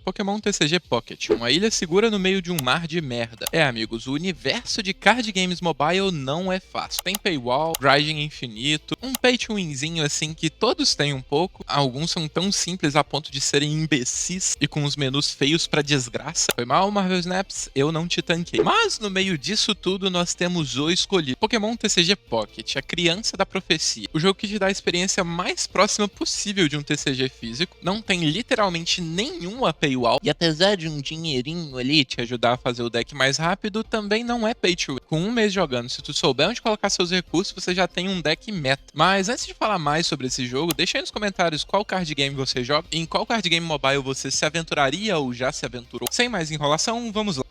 Pokémon TCG Pocket, uma ilha segura no meio de um mar de merda. Amigos, o universo de card games mobile não é fácil. Tem paywall, grinding infinito, um pay to winzinho assim que todos têm um pouco. Alguns são tão simples a ponto de serem imbecis e com os menus feios pra desgraça. Foi mal, Marvel Snaps, eu não te tanquei. Mas no meio disso tudo nós temos o escolhido. Pokémon TCG Pocket, a criança da profecia. O jogo que te dá a experiência mais próxima possível de um TCG físico. Não tem literalmente nenhuma paywall. E apesar de um dinheirinho ali te ajudar a fazer o deck mais rápido, também não é pay to win. Com um mês jogando, se tu souber onde colocar seus recursos, você já tem um deck meta. Mas antes de falar mais sobre esse jogo, deixa aí nos comentários qual card game você joga e em qual card game mobile você se aventuraria ou já se aventurou. Sem mais enrolação, vamos lá.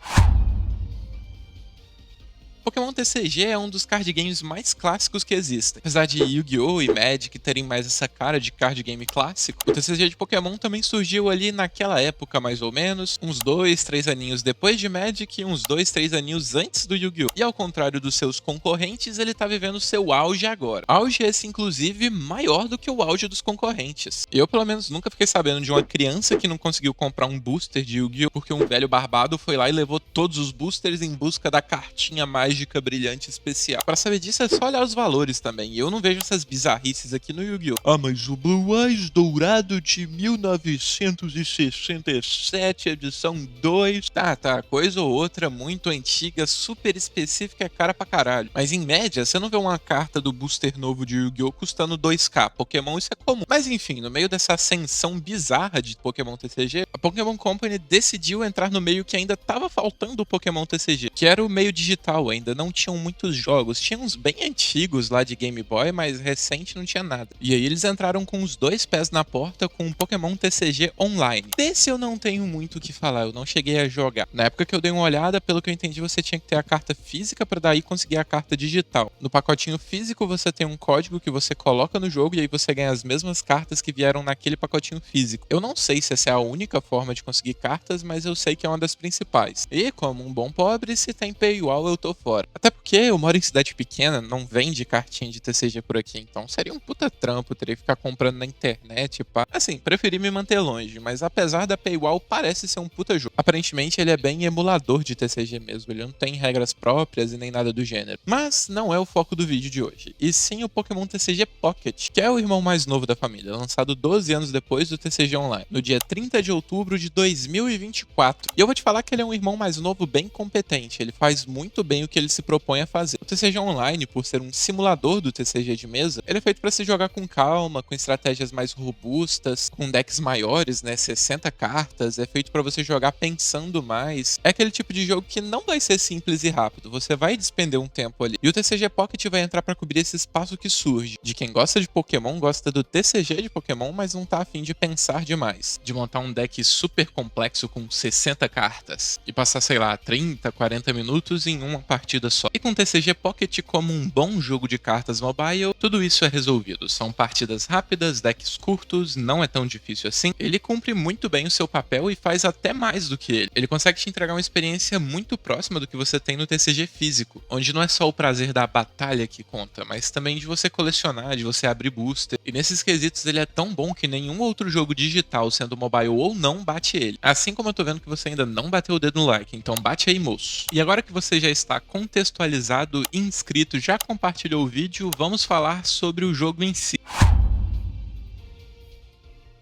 Pokémon TCG é um dos card games mais clássicos que existem. Apesar de Yu-Gi-Oh! E Magic terem mais essa cara de card game clássico, o TCG de Pokémon também surgiu ali naquela época, mais ou menos, uns 2, 3 aninhos depois de Magic e uns 2, 3 aninhos antes do Yu-Gi-Oh! E ao contrário dos seus concorrentes, ele tá vivendo seu auge agora. Auge esse, inclusive, maior do que o auge dos concorrentes. Eu, pelo menos, nunca fiquei sabendo de uma criança que não conseguiu comprar um booster de Yu-Gi-Oh! Porque um velho barbado foi lá e levou todos os boosters em busca da cartinha mágica brilhante especial. Pra saber disso é só olhar os valores também. E eu não vejo essas bizarrices aqui no Yu-Gi-Oh! Ah, mas o Blue Eyes dourado de 1967, edição 2. Tá, coisa ou outra muito antiga, super específica, é cara pra caralho. Mas em média, você não vê uma carta do booster novo de Yu-Gi-Oh! Custando 2k. Pokémon isso é comum. Mas enfim, no meio dessa ascensão bizarra de Pokémon TCG, a Pokémon Company decidiu entrar no meio que ainda tava faltando o Pokémon TCG, que era o meio digital ainda. Não tinham muitos jogos, tinha uns bem antigos lá de Game Boy, mas recente não tinha nada. E aí eles entraram com os dois pés na porta com o Pokémon TCG Online. Desse eu não tenho muito o que falar, eu não cheguei a jogar. Na época que eu dei uma olhada, pelo que eu entendi, você tinha que ter a carta física para daí conseguir a carta digital. No pacotinho físico você tem um código que você coloca no jogo e aí você ganha as mesmas cartas que vieram naquele pacotinho físico. Eu não sei se essa é a única forma de conseguir cartas, mas eu sei que é uma das principais. E como um bom pobre, se tem paywall eu tô fora. Até porque eu moro em cidade pequena, não vende cartinha de TCG por aqui, então seria um puta trampo, teria que ficar comprando na internet, pá. Assim, preferi me manter longe, mas apesar da paywall, parece ser um puta jogo. Aparentemente ele é bem emulador de TCG mesmo, ele não tem regras próprias e nem nada do gênero. Mas não é o foco do vídeo de hoje, e sim o Pokémon TCG Pocket, que é o irmão mais novo da família, lançado 12 anos depois do TCG Online, no dia 30 de outubro de 2024. E eu vou te falar que ele é um irmão mais novo bem competente, ele faz muito bem o que ele se propõe a fazer. O TCG Online, por ser um simulador do TCG de mesa, ele é feito para se jogar com calma, com estratégias mais robustas, com decks maiores, né, 60 cartas, é feito para você jogar pensando mais. É aquele tipo de jogo que não vai ser simples e rápido, você vai despender um tempo ali. E o TCG Pocket vai entrar para cobrir esse espaço que surge, de quem gosta de Pokémon, gosta do TCG de Pokémon, mas não tá afim de pensar demais, de montar um deck super complexo com 60 cartas e passar, sei lá, 30, 40 minutos em uma partida só. E com o TCG Pocket como um bom jogo de cartas mobile, tudo isso é resolvido. São partidas rápidas, decks curtos, não é tão difícil assim. Ele cumpre muito bem o seu papel e faz até mais do que ele. Ele consegue te entregar uma experiência muito próxima do que você tem no TCG físico, onde não é só o prazer da batalha que conta, mas também de você colecionar, de você abrir booster. E nesses quesitos ele é tão bom que nenhum outro jogo digital, sendo mobile ou não, bate ele. Assim como eu tô vendo que você ainda não bateu o dedo no like, então bate aí, moço. E agora que você já está contextualizado e inscrito, já compartilhou o vídeo, vamos falar sobre o jogo em si.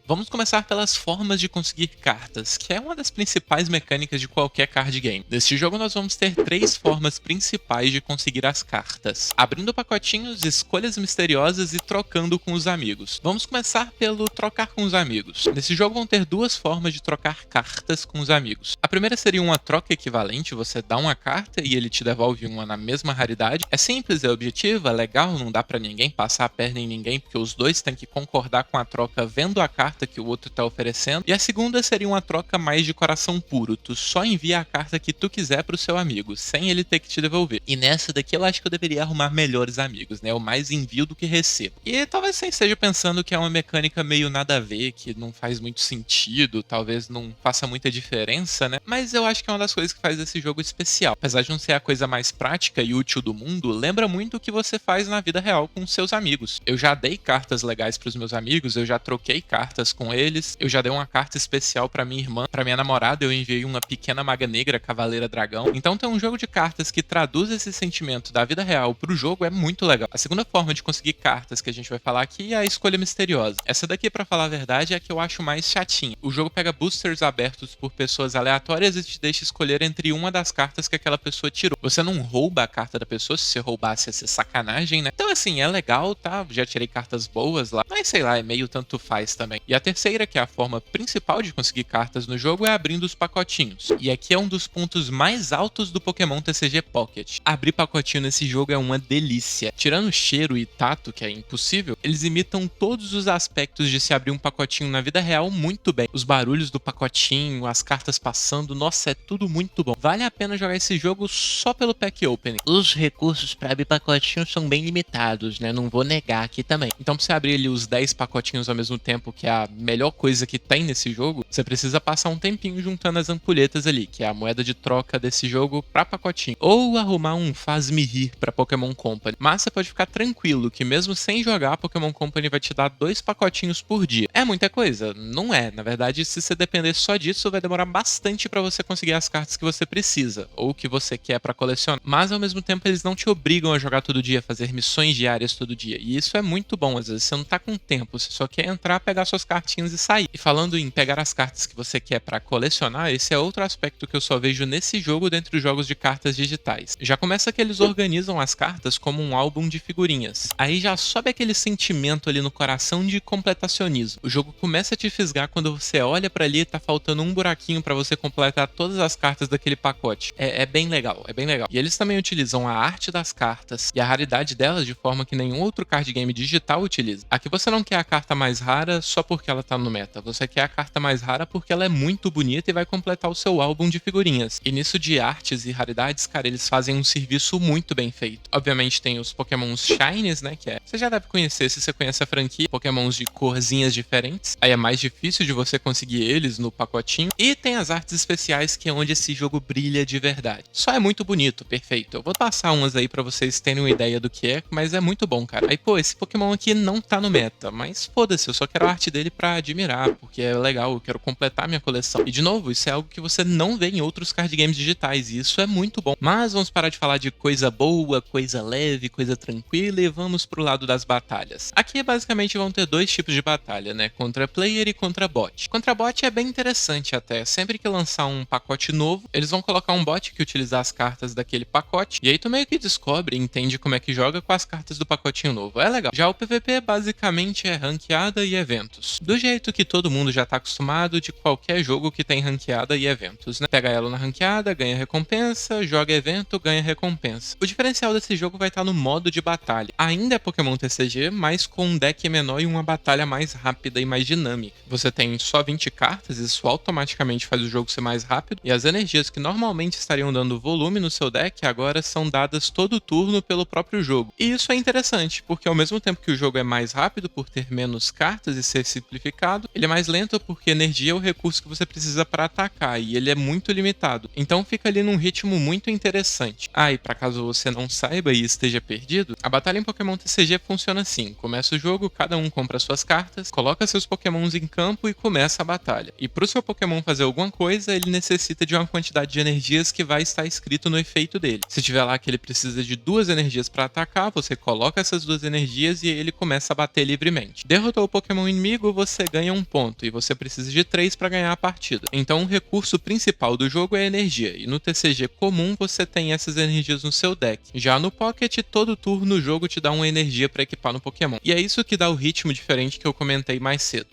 Vamos começar pelas formas de conseguir cartas, que é uma das principais mecânicas de qualquer card game. Neste jogo nós vamos ter 3 formas principais de conseguir as cartas: abrindo pacotinhos, escolhas misteriosas e trocando com os amigos. Vamos começar pelo trocar com os amigos. Nesse jogo vão ter 2 formas de trocar cartas com os amigos. A primeira seria uma troca equivalente, você dá uma carta e ele te devolve uma na mesma raridade. É simples, é objetiva, é legal, não dá pra ninguém passar a perna em ninguém, porque os dois têm que concordar com a troca vendo a carta que o outro tá oferecendo. E a segunda seria uma troca mais de coração puro, tu só envia a carta que tu quiser pro seu amigo, sem ele ter que te devolver. E nessa daqui eu acho que eu deveria arrumar melhores amigos, né? Eu mais envio do que recebo. E talvez você esteja pensando que é uma mecânica meio nada a ver, que não faz muito sentido, talvez não faça muita diferença, né? Mas eu acho que é uma das coisas que faz esse jogo especial. Apesar de não ser a coisa mais prática e útil do mundo, lembra muito o que você faz na vida real com seus amigos. Eu já dei cartas legais pros meus amigos, eu já troquei cartas cartas com eles. Eu já dei uma carta especial pra minha irmã, pra minha namorada eu enviei uma pequena maga negra, cavaleira dragão. Então ter um jogo de cartas que traduz esse sentimento da vida real pro jogo é muito legal. A segunda forma de conseguir cartas que a gente vai falar aqui é a escolha misteriosa. Essa daqui, pra falar a verdade, é a que eu acho mais chatinha. O jogo pega boosters abertos por pessoas aleatórias e te deixa escolher entre uma das cartas que aquela pessoa tirou. Você não rouba a carta da pessoa, se você roubasse ia ser sacanagem, né? Então assim, é legal, tá? Já tirei cartas boas lá, mas sei lá, é meio tanto faz também. E a terceira, que é a forma principal de conseguir cartas no jogo, é abrindo os pacotinhos. E aqui é um dos pontos mais altos do Pokémon TCG Pocket. Abrir pacotinho nesse jogo é uma delícia. Tirando cheiro e tato, que é impossível, eles imitam todos os aspectos de se abrir um pacotinho na vida real muito bem. Os barulhos do pacotinho, as cartas passando, nossa, é tudo muito bom. Vale a pena jogar esse jogo só pelo pack opening. Os recursos para abrir pacotinhos são bem limitados, né? Não vou negar aqui também. Então pra você abrir ali os 10 pacotinhos ao mesmo tempo, que é a melhor coisa que tem nesse jogo, você precisa passar um tempinho juntando as ampulhetas ali, que é a moeda de troca desse jogo pra pacotinho. Ou arrumar um faz-me rir pra Pokémon Company. Mas você pode ficar tranquilo que mesmo sem jogar, a Pokémon Company vai te dar 2 pacotinhos por dia. É muita coisa? Não é. Na verdade, se você depender só disso, vai demorar bastante pra você conseguir as cartas que você precisa, ou que você quer pra colecionar. Mas ao mesmo tempo, eles não te obrigam a jogar todo dia, fazer missões diárias todo dia. E isso é muito bom. Às vezes você não tá com tempo, você só quer entrar, pegar suas cartinhas e sair. E falando em pegar as cartas que você quer pra colecionar, esse é outro aspecto que eu só vejo nesse jogo dentre os jogos de cartas digitais. Já começa que eles organizam as cartas como um álbum de figurinhas. Aí já sobe aquele sentimento ali no coração de completacionismo. O jogo começa a te fisgar quando você olha pra ali e tá faltando um buraquinho pra você completar todas as cartas daquele pacote. É bem legal, é bem legal. E eles também utilizam a arte das cartas e a raridade delas de forma que nenhum outro card game digital utiliza. Aqui você não quer a carta mais rara só porque ela tá no meta. Você quer a carta mais rara porque ela é muito bonita e vai completar o seu álbum de figurinhas. E nisso de artes e raridades, cara, eles fazem um serviço muito bem feito. Obviamente tem os Pokémons Shinies, né, que é... Você já deve conhecer se você conhece a franquia. Pokémons de corzinhas diferentes. Aí é mais difícil de você conseguir eles no pacotinho. E tem as artes especiais, que é onde esse jogo brilha de verdade. Só é muito bonito, perfeito. Eu vou passar umas aí pra vocês terem uma ideia do que é, mas é muito bom, cara. Aí, pô, esse Pokémon aqui não tá no meta, mas foda-se, eu só quero a arte dele pra admirar, porque é legal, eu quero completar minha coleção. E de novo, isso é algo que você não vê em outros card games digitais, e isso é muito bom. Mas vamos parar de falar de coisa boa, coisa leve, coisa tranquila, e vamos pro lado das batalhas. Aqui basicamente vão ter 2 tipos de batalha, né? Contra player e contra bot. Contra bot é bem interessante até. Sempre que lançar um pacote novo, eles vão colocar um bot que utilizar as cartas daquele pacote, e aí tu meio que descobre e entende como é que joga com as cartas do pacotinho novo. É legal. Já o PVP basicamente é ranqueada e eventos. Do jeito que todo mundo já tá acostumado de qualquer jogo que tem ranqueada e eventos, né? Pega ela na ranqueada, ganha recompensa, joga evento, ganha recompensa. O diferencial desse jogo vai estar no modo de batalha. Ainda é Pokémon TCG, mas com um deck menor e uma batalha mais rápida e mais dinâmica. Você tem só 20 cartas, isso automaticamente faz o jogo ser mais rápido, e as energias que normalmente estariam dando volume no seu deck agora são dadas todo turno pelo próprio jogo. E isso é interessante, porque ao mesmo tempo que o jogo é mais rápido por ter menos cartas e ser simplificado, ele é mais lento porque energia é o recurso que você precisa para atacar, e ele é muito limitado. Então fica ali num ritmo muito interessante. Ah, e para caso você não saiba e esteja perdido, a batalha em Pokémon TCG funciona assim: começa o jogo, cada um compra suas cartas, coloca seus Pokémons em campo e começa a batalha. E pro seu Pokémon fazer alguma coisa, ele necessita de uma quantidade de energias que vai estar escrito no efeito dele. Se tiver lá que ele precisa de 2 energias para atacar, você coloca essas 2 energias e ele começa a bater livremente. Derrotou o Pokémon inimigo, você ganha 1 ponto, e você precisa de 3 para ganhar a partida. Então o recurso principal do jogo é a energia, e no TCG comum você tem essas energias no seu deck. Já no Pocket, todo turno o jogo te dá uma energia para equipar no Pokémon. E é isso que dá o ritmo diferente que eu comentei mais cedo.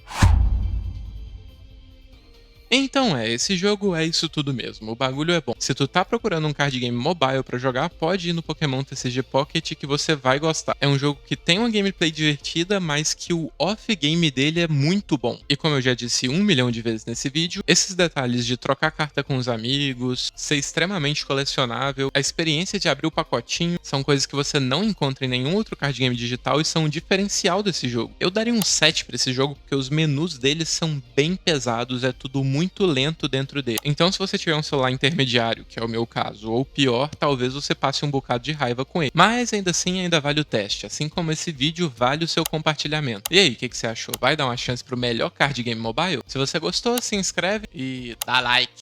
Então esse jogo é isso tudo mesmo, o bagulho é bom. Se tu tá procurando um card game mobile pra jogar, pode ir no Pokémon TCG Pocket que você vai gostar. É um jogo que tem uma gameplay divertida, mas que o off-game dele é muito bom. E como eu já disse 1 milhão de vezes nesse vídeo, esses detalhes de trocar carta com os amigos, ser extremamente colecionável, a experiência de abrir o pacotinho, são coisas que você não encontra em nenhum outro card game digital e são um diferencial desse jogo. Eu daria um 7 pra esse jogo porque os menus deles são bem pesados, é tudo muito muito lento dentro dele. Então, se você tiver um celular intermediário, que é o meu caso, ou pior, talvez você passe um bocado de raiva com ele. Mas ainda assim, ainda vale o teste, assim como esse vídeo vale o seu compartilhamento. E aí, o que você achou? Vai dar uma chance pro melhor card game mobile? Se você gostou, se inscreve e dá like.